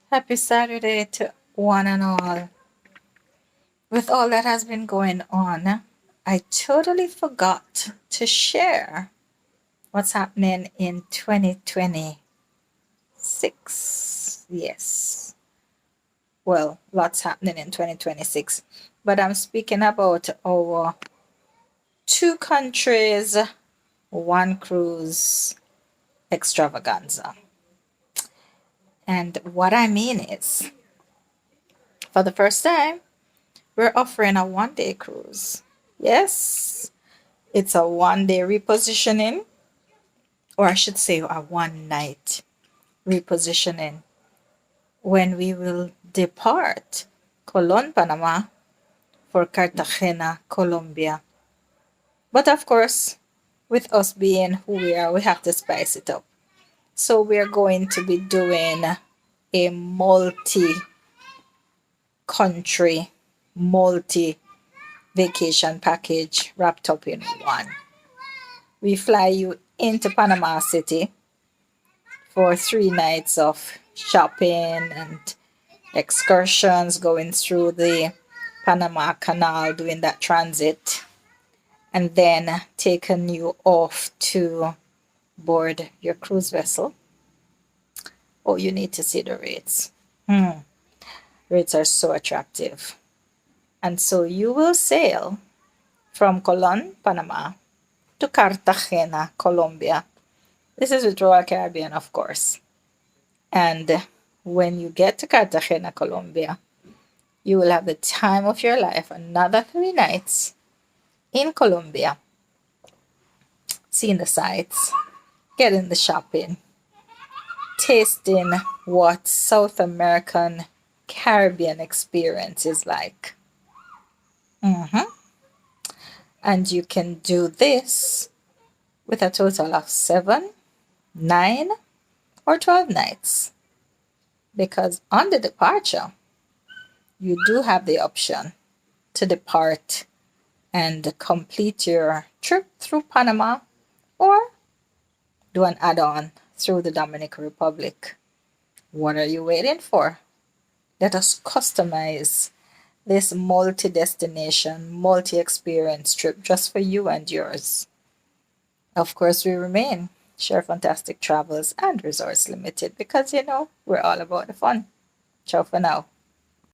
Happy Saturday to one and all. With all that has been going on, I totally forgot to share what's happening in 2026. Yes. Well, lots happening in 2026. But I'm speaking about our two countries, one cruise extravaganza. And what I mean is, for the first time, we're offering a 1 day cruise. Yes, it's a 1 day repositioning, or I should say a 1 night repositioning, when we will depart Colon, Panama for Cartagena, Colombia. But of course, with us being who we are, we have to spice it up. So we're going to be doing a multi country, multi vacation package wrapped up in one. We fly you into Panama City for 3 nights of shopping and excursions, going through the Panama Canal, doing that transit, and then taking you off to board your cruise vessel. Oh, you need to see the rates. Rates are so attractive. And so you will sail from Colon, Panama to Cartagena, Colombia. This is with Royal Caribbean, of course. And when you get to Cartagena, Colombia, you will have the time of your life, another 3 nights in Colombia, seeing the sights, getting the shopping, tasting what South American Caribbean experience is like. And you can do this with a total of 7, 9, or 12 nights. Because on the departure, you do have the option to depart and complete your trip through Panama, or do an add-on through the Dominican Republic. What are you waiting for? Let us customize this multi-destination, multi-experience trip just for you and yours. Of course, we remain Share Fantastic Travels and Resorts Limited, because we're all about the fun. Ciao for now.